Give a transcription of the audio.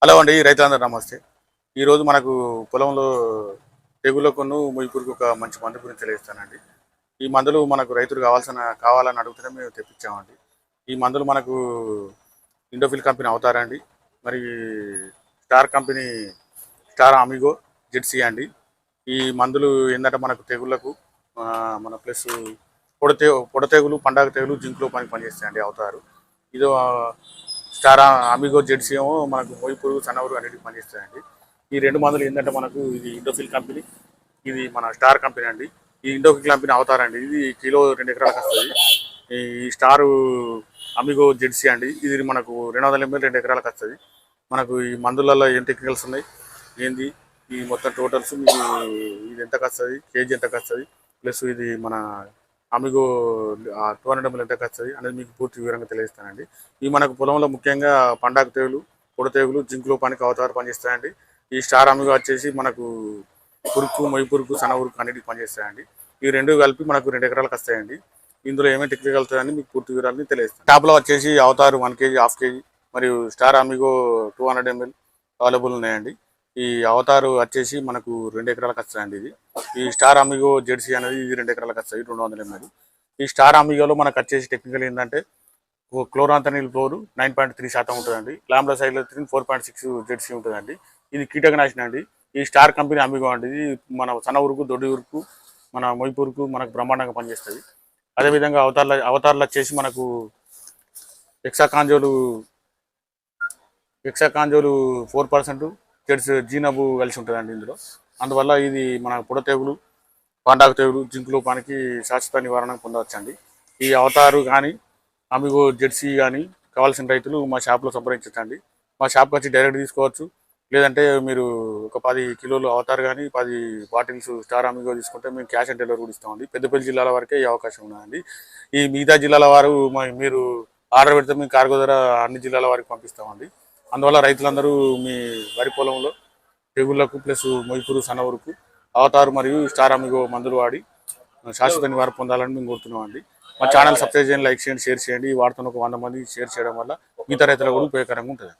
Hello అండి, రైతులందరూ నమస్తే. ఈరోజు మనకు పొలంలో తెగుళ్ళకును ముయ్యి ఒక మంచి మందు గురించి తెలియజేస్తానండి. ఈ మందులు మనకు రైతులు కావాలని అడిగితేనే మేము తెప్పించామండి. ఈ మందులు మనకు ఇండోఫిల్ కంపెనీ అవుతారండి, మరి star company star amigo ZC అండి. ఈ మందులు ఏంటంటే మనకు తెగుళ్ళకు మన ప్లస్ పొడ తెగులు, పండగ తెగులు, జింకులో పనిచేస్తాయండి అవుతారు. ఇది స్టార్ అమిగో జెడ్సీ ఏమో మనకు మొయ్యి పురుగు, సన్నవరు అన్నిటికి పనిచేస్తాయండి. ఈ రెండు మందులు ఏంటంటే మనకు ఇది ఇండోఫిల్ కంపెనీ, ఇది మన స్టార్ కంపెనీ అండి. ఈ ఇండోఫిల్ కంపెనీ అవుతారండి, ఇది కిలో 2 ఎకరాలకు వస్తుంది. ఈ స్టార్ అమిగో జెడ్సీ అండి, ఇది మనకు 200 ml 2 ఎకరాలకు వస్తుంది. మనకు ఈ మందులలో ఏం టెక్నికల్స్ ఉన్నాయి ఏంది, ఈ మొత్తం టోటల్స్ మీకు ఇది ఎంతకు వస్తుంది, కేజీ ఎంతకు వస్తుంది, ప్లస్ ఇది మన అమిగో 200 ml ఎంతకు వస్తుంది అనేది మీకు పూర్తి వివరంగా తెలియజేస్తానండి. ఈ మనకు పొలంలో ముఖ్యంగా పండాకు తెగులు, పొడ తెగులు, జింకులో అవతారు పనిచేస్తాయండి. ఈ స్టార్ అమిగో వచ్చేసి మనకు పురుకు, మొయ్యి పురుకు, సన్న ఉరుకు అన్నిటికి పనిచేస్తాయండి. ఈ రెండు కలిపి మనకు 2 ఎకరాలకు వస్తాయండి. ఇందులో ఏమేమి టెక్నికల్ అవుతుందని మీకు పూర్తి వివరాలని తెలియజేస్తాను. టాప్లో వచ్చేసి అవతారు 1 kg, 1/2 kg మరియు స్టార్ అమిగో 200 ml అవైలబుల్ ఉన్నాయండి. ఈ అవతారు వచ్చేసి మనకు 2 ఎకరాలకు వస్తాయండి. ఇది ఈ స్టార్ అమిగో జెడ్సీ అనేది ఇది 2 ఎకరాలకు వస్తాయి, 200 ml. ఈ స్టార్ అమిగోలో మనకు వచ్చేసి టెక్నికల్ ఏంటంటే క్లోరాంతనిల్ ఫ్లోర్ 9.3% ఉంటుందండి. లాంబ్డాసైక్లోత్రిన్ 4.6 జెడ్సీ ఉంటుందండి. ఇది కీటకనాశిని అండి. ఈ స్టార్ కంపెనీ అమిగో అండి, ఇది మన సన్న ఉరుకు, దొడ్డి ఉరుకు, మన మొయ్యి పురుకు మనకు బ్రహ్మాండంగా పనిచేస్తుంది. అదేవిధంగా అవతార్లు వచ్చేసి మనకు ఎక్సాకాంజోలు 4% జీనబు కలిసి ఉంటుందండి ఇందులో. అందువల్ల ఇది మన పొడ తెగులు, పండాకు తెగులు, జింకులో శాశ్వత నివారణ పొందవచ్చండి. ఈ అవతారు కానీ అమిగో జెడ్సీ కానీ కావాల్సిన రైతులు మా షాప్లో సంప్రదించండి. మా షాప్కి వచ్చి డైరెక్ట్ తీసుకోవచ్చు. లేదంటే మీరు ఒక 10 కిలోలు అవతారు కానీ 10 బాటిల్స్ స్టార్ అమిగో తీసుకుంటే మేము క్యాష్ ఆన్ డెలివరీ కూడా ఇస్తామండి. పెద్దపల్లి జిల్లాల వరకే ఈ అవకాశం ఉన్నదండి. ఈ మిగతా జిల్లాల వారు మీరు ఆర్డర్ పెడితే మేము కార్గో ద్వారా అన్ని జిల్లాల వారికి పంపిస్తామండి. అందువల్ల రైతులందరూ మీ వరి పొలంలో తెగుళ్లకు ప్లస్ మొయ్యి సన్న ఉరుకు, అవతారు మరియు స్టార్ అమిగో మందులు వాడి శాశ్వత నివారణ పొందాలని మేము కోరుతున్నామండి. మా ఛానల్ సబ్స్క్రైబ్ చేయండి, లైక్ చేయండి, షేర్ చేయండి. ఈ వార్తను ఒక 100 మంది షేర్ చేయడం వల్ల మిగతా రైతులకు కూడా ఉపయోగకరంగా ఉంటుంది.